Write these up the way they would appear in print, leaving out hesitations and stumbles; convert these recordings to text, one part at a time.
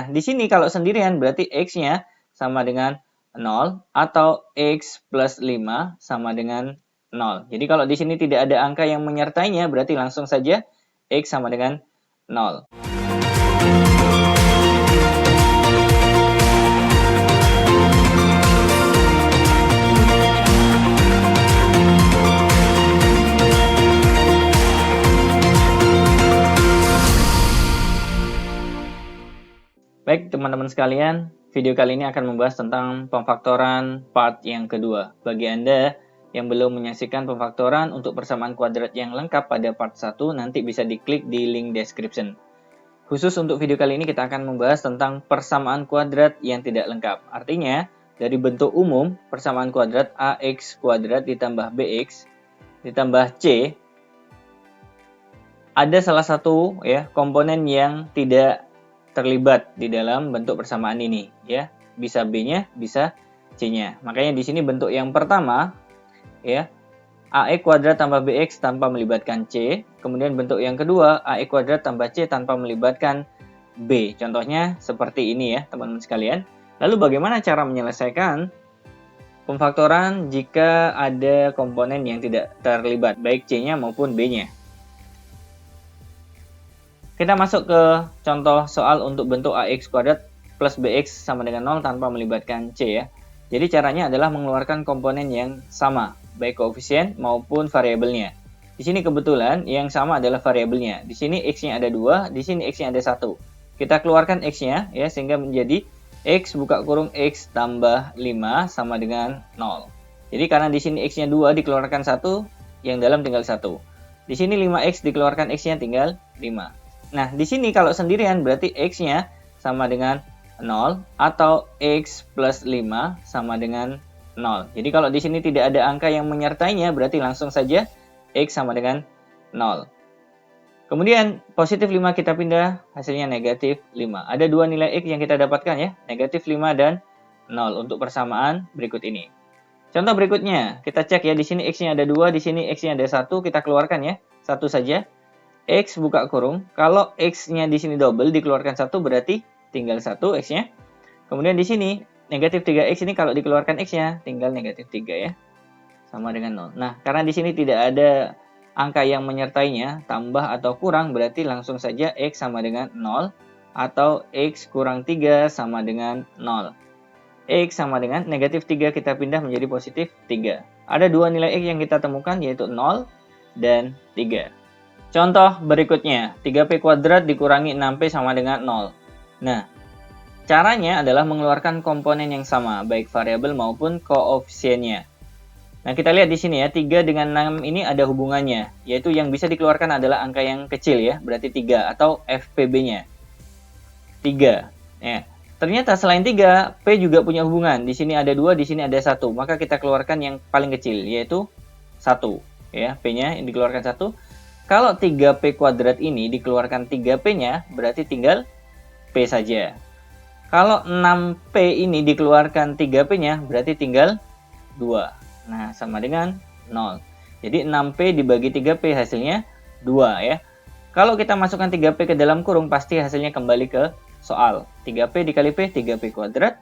Nah, di sini kalau sendirian berarti X-nya sama dengan 0 atau X plus 5 sama dengan 0. Jadi kalau di sini tidak ada angka yang menyertainya berarti langsung saja X sama dengan 0. Baik teman-teman sekalian, video kali ini akan membahas tentang pemfaktoran part yang kedua. Bagi Anda yang belum menyaksikan pemfaktoran untuk persamaan kuadrat yang lengkap pada part 1, nanti bisa diklik di link description. Khusus untuk video kali ini kita akan membahas tentang persamaan kuadrat yang tidak lengkap. Artinya, dari bentuk umum, persamaan kuadrat AX kuadrat ditambah BX ditambah C, ada salah satu komponen yang tidak terlibat di dalam bentuk persamaan ini, ya. Bisa B-nya, bisa C-nya. Makanya di sini bentuk yang pertama, ya, AX kuadrat tambah BX tanpa melibatkan C. Kemudian bentuk yang kedua, AX kuadrat tambah C tanpa melibatkan B. Contohnya seperti ini ya, teman-teman sekalian. Lalu bagaimana cara menyelesaikan pemfaktoran jika ada komponen yang tidak terlibat, baik C-nya maupun B-nya? Kita masuk ke contoh soal untuk bentuk AX kuadrat plus BX sama dengan 0 tanpa melibatkan C ya. Jadi caranya adalah mengeluarkan komponen yang sama, baik koefisien maupun variabelnya. Di sini kebetulan yang sama adalah variabelnya. Di sini X-nya ada 2, di sini X-nya ada 1. Kita keluarkan X-nya ya sehingga menjadi X buka kurung X tambah 5 sama dengan 0. Jadi karena di sini X-nya 2 dikeluarkan 1, yang dalam tinggal 1. Di sini 5X dikeluarkan X-nya tinggal 5. Nah, di sini kalau sendirian berarti X-nya sama dengan 0 atau X plus 5 sama dengan 0. Jadi kalau di sini tidak ada angka yang menyertainya berarti langsung saja X sama dengan 0. Kemudian positif 5 kita pindah, hasilnya negatif 5. Ada dua nilai X yang kita dapatkan ya, negatif 5 dan 0 untuk persamaan berikut ini. Contoh berikutnya, kita cek ya, di sini X-nya ada 2, di sini X-nya ada 1, kita keluarkan ya, satu saja. X buka kurung, kalau X-nya di sini double dikeluarkan 1 berarti tinggal 1 X-nya. Kemudian di sini negatif 3X ini kalau dikeluarkan X-nya tinggal negatif 3 ya. Sama dengan 0. Nah, karena di sini tidak ada angka yang menyertainya, tambah atau kurang berarti langsung saja X sama dengan 0 atau X kurang 3 sama dengan 0. X sama dengan negatif 3 kita pindah menjadi positif 3. Ada dua nilai X yang kita temukan yaitu 0 dan 3. Contoh berikutnya, 3P kuadrat dikurangi 6P sama dengan 0. Nah, caranya adalah mengeluarkan komponen yang sama, baik variabel maupun koefisiennya. Nah, kita lihat di sini ya, 3 dengan 6 ini ada hubungannya, yaitu yang bisa dikeluarkan adalah angka yang kecil ya, berarti 3 atau FPB-nya. 3. Ya. Ternyata selain 3, P juga punya hubungan. Di sini ada 2, di sini ada 1. Maka kita keluarkan yang paling kecil, yaitu 1. Ya, P-nya yang dikeluarkan 1. Kalau 3P kuadrat ini dikeluarkan 3P-nya, berarti tinggal P saja. Kalau 6P ini dikeluarkan 3P-nya, berarti tinggal 2. Nah, sama dengan 0. Jadi 6P dibagi 3P hasilnya 2 ya. Kalau kita masukkan 3P ke dalam kurung, pasti hasilnya kembali ke soal. 3P dikali P, 3P kuadrat.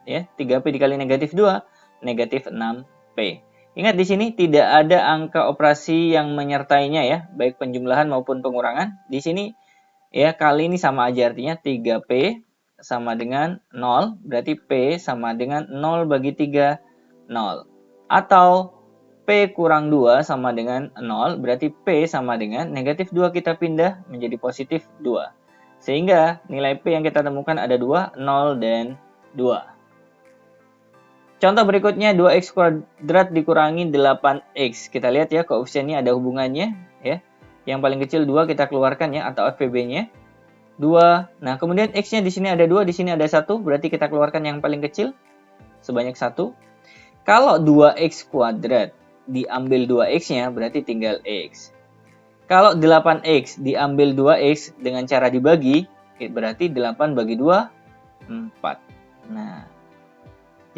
Ya, 3P dikali negatif 2, negatif 6P. Ingat di sini tidak ada angka operasi yang menyertainya ya, baik penjumlahan maupun pengurangan. Di sini ya kali ini sama aja, artinya 3P sama dengan 0, berarti P sama dengan 0 bagi 3, 0. Atau P kurang 2 sama dengan 0, berarti P sama dengan negatif 2 kita pindah menjadi positif 2. Sehingga nilai P yang kita temukan ada 2, 0 dan 2. Contoh berikutnya 2X kuadrat dikurangi 8X. Kita lihat ya koefisiennya ada hubungannya ya. Yang paling kecil 2 kita keluarkan ya atau FPB-nya 2. Nah, kemudian X-nya di sini ada 2, di sini ada 1, berarti kita keluarkan yang paling kecil sebanyak 1. Kalau 2X kuadrat diambil 2X-nya berarti tinggal X. Kalau 8X diambil 2X dengan cara dibagi berarti 8 bagi 2 4. Nah,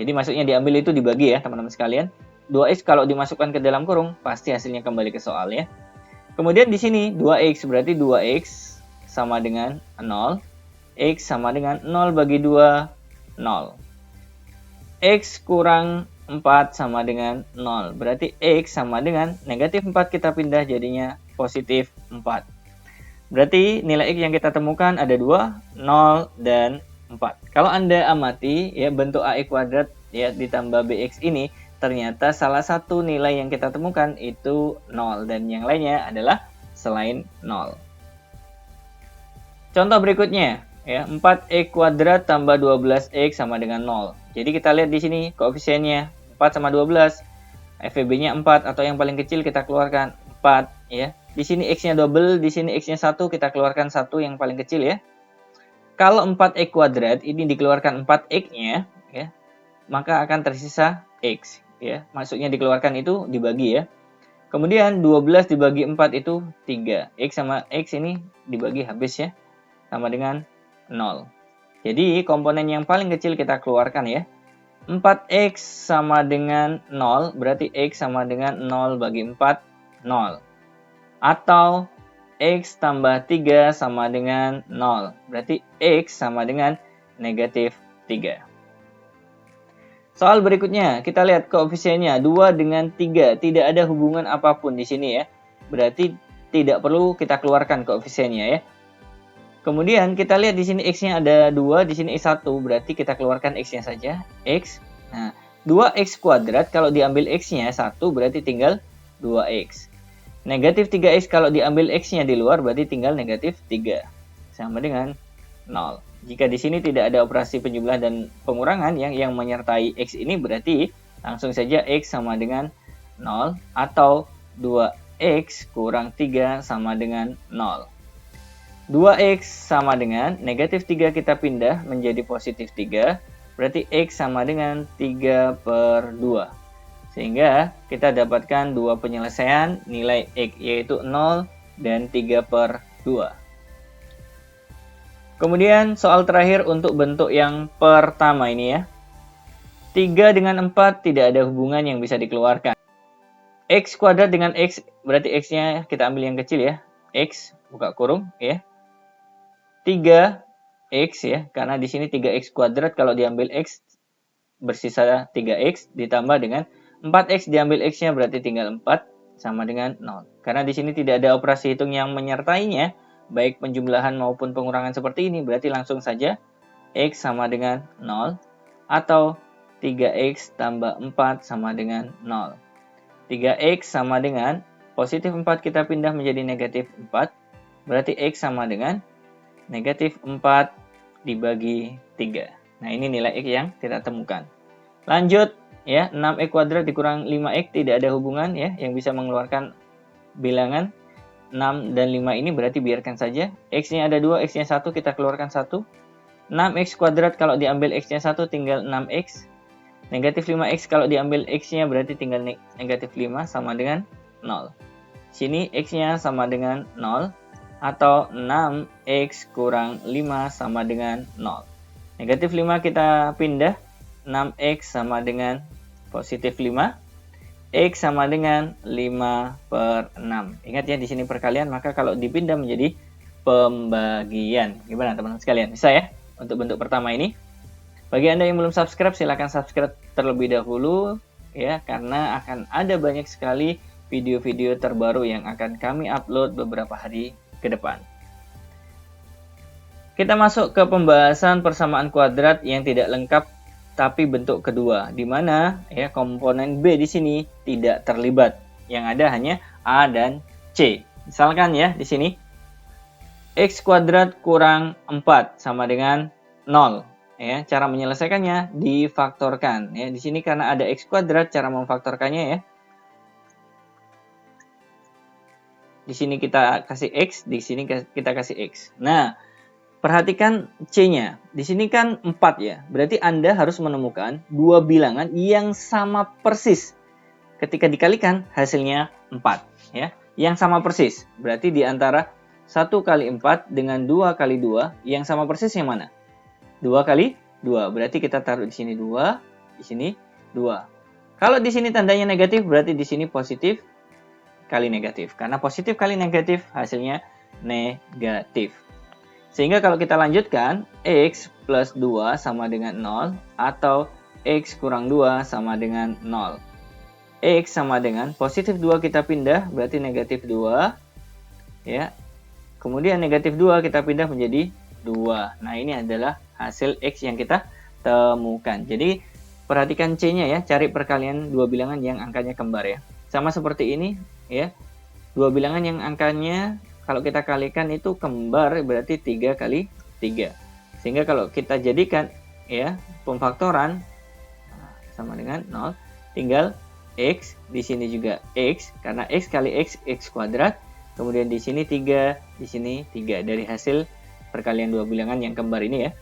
jadi maksudnya diambil itu dibagi ya teman-teman sekalian. 2X kalau dimasukkan ke dalam kurung pasti hasilnya kembali ke soal ya. Kemudian di sini 2X berarti 2X sama dengan 0. X sama dengan 0 bagi 2, 0. X kurang 4 sama dengan 0. Berarti X sama dengan negatif 4, kita pindah jadinya positif 4. Berarti nilai X yang kita temukan ada 2, 0, dan 4. Kalau Anda amati ya bentuk AX kuadrat ya ditambah BX ini, ternyata salah satu nilai yang kita temukan itu 0 dan yang lainnya adalah selain 0. Contoh berikutnya ya, 4x kuadrat tambah 12x sama dengan 0. Jadi kita lihat di sini koefisiennya 4 sama 12. FEB-nya 4 atau yang paling kecil kita keluarkan 4 ya. Di sini x-nya double, di sini x-nya 1, kita keluarkan 1 yang paling kecil ya. Kalau 4x kuadrat ini dikeluarkan 4x-nya ya, maka akan tersisa x ya. Maksudnya dikeluarkan itu dibagi ya. Kemudian 12 dibagi 4 itu 3. X sama x ini dibagi habis ya. Sama dengan 0. Jadi komponen yang paling kecil kita keluarkan ya. 4x sama dengan 0, berarti x sama dengan 0 bagi 4, 0. Atau x tambah 3 sama dengan 0, berarti x sama dengan negatif 3. Soal berikutnya, kita lihat koefisiennya 2 dengan 3, tidak ada hubungan apapun di sini ya. Berarti tidak perlu kita keluarkan koefisiennya ya. Kemudian kita lihat di sini x-nya ada 2, di sini x1, berarti kita keluarkan x-nya saja, x. Nah, 2x kuadrat kalau diambil x-nya 1, berarti tinggal 2x. Negatif 3x kalau diambil x-nya di luar, berarti tinggal negatif 3. Sama dengan 0. Jika di sini tidak ada operasi penjumlahan dan pengurangan yang menyertai x ini, berarti langsung saja x sama dengan 0 atau 2x kurang 3 sama dengan 0. 2x sama dengan negatif 3, kita pindah menjadi positif 3. Berarti x sama dengan 3/2. Sehingga kita dapatkan dua penyelesaian nilai x, yaitu 0 dan 3/2. Kemudian soal terakhir untuk bentuk yang pertama ini ya. 3 dengan 4 tidak ada hubungan yang bisa dikeluarkan. X kuadrat dengan x, berarti x-nya kita ambil yang kecil ya. X, buka kurung ya. 3x ya, karena di sini 3x kuadrat kalau diambil x bersisa 3x ditambah dengan 4x diambil x-nya berarti tinggal 4 sama dengan 0. Karena di sini tidak ada operasi hitung yang menyertainya, baik penjumlahan maupun pengurangan seperti ini, berarti langsung saja x sama dengan 0 atau 3x tambah 4 sama dengan 0. 3x sama dengan positif 4, kita pindah menjadi negatif 4, berarti x sama dengan negatif 4 dibagi 3. Nah, ini nilai x yang kita temukan. Lanjut, ya, 6x kuadrat dikurang 5x tidak ada hubungan ya, yang bisa mengeluarkan bilangan 6 dan 5 ini, berarti biarkan saja. X-nya ada 2, x-nya 1, kita keluarkan 1. 6x kuadrat kalau diambil x-nya 1 tinggal 6x. Negatif 5x kalau diambil x-nya berarti tinggal negatif 5 sama dengan 0. Sini x-nya sama dengan 0. Atau 6x kurang 5 sama dengan 0. Negatif 5 kita pindah, 6x sama dengan positif 5. X sama dengan 5/6. Ingat ya, di sini perkalian, maka kalau dipindah menjadi pembagian. Gimana teman-teman sekalian? Bisa ya untuk bentuk pertama ini? Bagi Anda yang belum subscribe, silahkan subscribe terlebih dahulu ya, karena akan ada banyak sekali video-video terbaru yang akan kami upload beberapa hari ke depan. Kita masuk ke pembahasan persamaan kuadrat yang tidak lengkap tapi bentuk kedua, di mana ya komponen B di sini tidak terlibat. Yang ada hanya A dan C. Misalkan ya di sini x kuadrat kurang 4 sama dengan 0. Ya, cara menyelesaikannya difaktorkan ya. Di sini karena ada x kuadrat, cara memfaktorkannya ya. Di sini kita kasih X, di sini kita kasih X. Nah, perhatikan C-nya. Di sini kan 4 ya. Berarti Anda harus menemukan dua bilangan yang sama persis. Ketika dikalikan, hasilnya 4. Ya. Yang sama persis. Berarti di antara 1 kali 4 dengan 2 kali 2, yang sama persis yang mana? 2 kali 2. Berarti kita taruh di sini 2, di sini 2. Kalau di sini tandanya negatif, berarti di sini positif kali negatif. Karena positif kali negatif hasilnya negatif. Sehingga kalau kita lanjutkan, X plus 2 sama dengan 0 atau X kurang 2 sama dengan 0. X sama dengan positif 2 kita pindah, berarti negatif 2. Ya. Kemudian negatif 2 kita pindah menjadi 2. Nah, ini adalah hasil X yang kita temukan. Jadi, perhatikan C-nya ya, cari perkalian dua bilangan yang angkanya kembar ya. Sama seperti ini ya. Dua bilangan yang angkanya kalau kita kalikan itu kembar berarti 3 kali 3. Sehingga kalau kita jadikan ya pemfaktoran sama dengan 0, tinggal X, di sini juga X, karena X kali X, X kuadrat. Kemudian di sini 3, di sini 3 dari hasil perkalian dua bilangan yang kembar ini ya.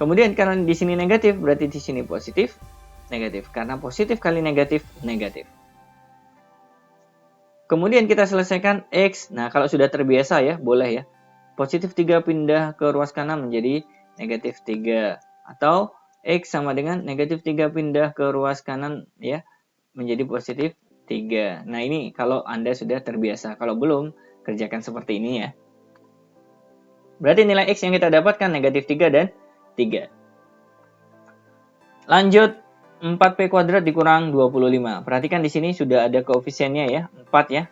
Kemudian karena di sini negatif, berarti di sini positif, negatif. Karena positif kali negatif, negatif. Kemudian kita selesaikan X. Nah, kalau sudah terbiasa ya, boleh ya. Positif 3 pindah ke ruas kanan menjadi negatif 3. Atau X sama dengan negatif 3 pindah ke ruas kanan ya, menjadi positif 3. Nah, ini kalau Anda sudah terbiasa. Kalau belum, kerjakan seperti ini ya. Berarti nilai X yang kita dapatkan negatif 3 dan 3. Lanjut, 4P kuadrat dikurang 25. Perhatikan di sini sudah ada koefisiennya ya, 4 ya.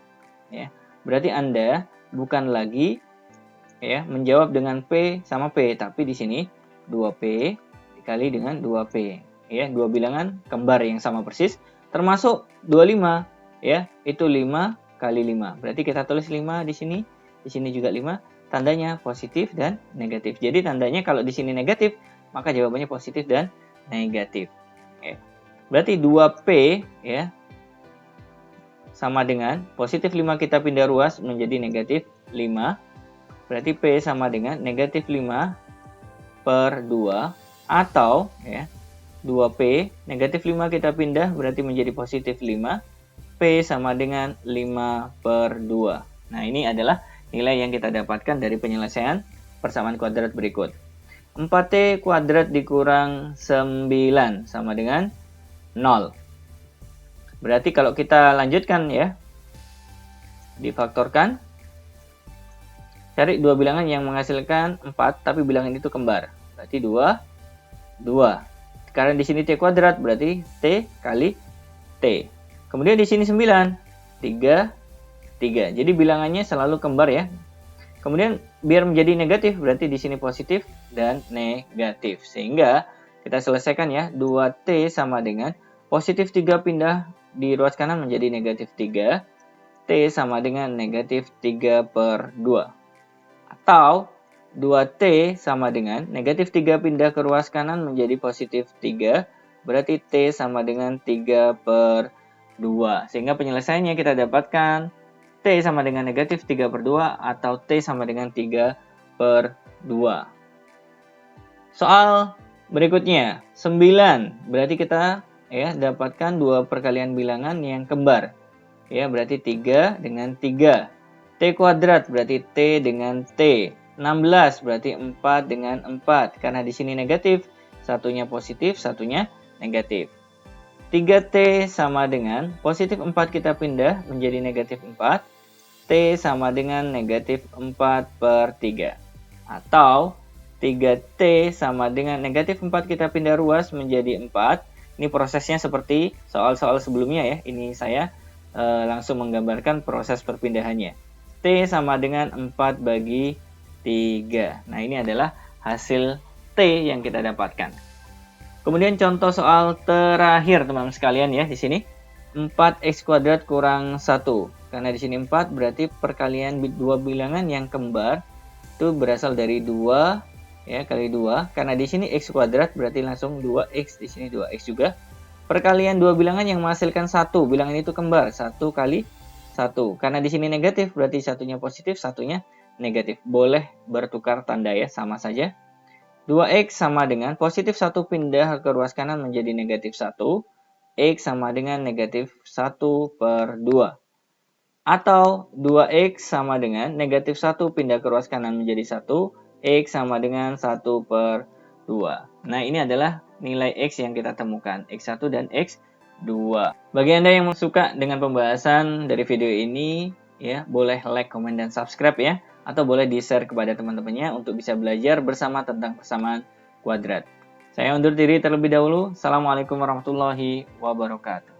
Berarti Anda bukan lagi ya menjawab dengan P sama P, tapi di sini 2P dikali dengan 2P. Ya, dua bilangan kembar yang sama persis, termasuk 25 ya, itu 5 kali 5. Berarti kita tulis 5 di sini juga 5, tandanya positif dan negatif. Jadi tandanya kalau di sini negatif, maka jawabannya positif dan negatif. Ya. Berarti 2P ya sama dengan positif 5 kita pindah ruas menjadi negatif 5. Berarti P sama dengan negatif 5 per 2. Atau ya 2P negatif 5 kita pindah berarti menjadi positif 5. P sama dengan 5 per 2. Nah, ini adalah nilai yang kita dapatkan dari penyelesaian persamaan kuadrat berikut. 4T kuadrat dikurang 9 sama dengan 0. Berarti kalau kita lanjutkan ya, difaktorkan, cari dua bilangan yang menghasilkan 4, tapi bilangan itu kembar. Berarti 2, 2. Karena di sini T kuadrat, berarti T kali T. Kemudian di sini 9, 3, 3. Jadi bilangannya selalu kembar ya. Kemudian biar menjadi negatif, berarti di sini positif dan negatif. Sehingga kita selesaikan ya, 2T sama dengan positif 3 pindah di ruas kanan menjadi negatif 3. T sama dengan negatif 3 per 2. Atau 2T sama dengan negatif 3 pindah ke ruas kanan menjadi positif 3. Berarti T sama dengan 3 per 2. Sehingga penyelesaiannya kita dapatkan T sama dengan negatif 3 per 2 atau T sama dengan 3 per 2. Soal berikutnya, 9. Berarti kita ya dapatkan dua perkalian bilangan yang kembar. Ya, berarti 3 dengan 3. T kuadrat berarti T dengan T. 16 berarti 4 dengan 4. Karena di sini negatif, satunya positif, satunya negatif. 3T sama dengan positif 4 kita pindah menjadi negatif 4. T sama dengan negatif 4 per 3. Atau 3T sama dengan negatif 4 kita pindah ruas menjadi 4. Ini prosesnya seperti soal-soal sebelumnya ya. Ini saya langsung menggambarkan proses perpindahannya. T sama dengan 4 bagi 3. Nah, ini adalah hasil T yang kita dapatkan. Kemudian contoh soal terakhir teman-teman sekalian ya di sini. 4x kuadrat kurang 1. Karena di sini 4 berarti perkalian dua bilangan yang kembar itu berasal dari 2 ya kali 2. Karena di sini x kuadrat berarti langsung 2x, di sini 2x juga. Perkalian dua bilangan yang menghasilkan 1. Bilangan itu kembar, 1 kali 1. Karena di sini negatif berarti satunya positif, satunya negatif. Boleh bertukar tanda ya, sama saja. 2x sama dengan positif 1 pindah ke ruas kanan menjadi negatif 1. X sama dengan negatif 1 per 2. Atau 2x sama dengan negatif 1 pindah ke ruas kanan menjadi 1. X sama dengan 1 per 2. Nah, ini adalah nilai X yang kita temukan. X1 dan X2. Bagi Anda yang suka dengan pembahasan dari video ini, ya boleh like, komen, dan subscribe ya. atau boleh di-share kepada teman-temannya untuk bisa belajar bersama tentang persamaan kuadrat. Saya undur diri terlebih dahulu. Assalamualaikum warahmatullahi wabarakatuh.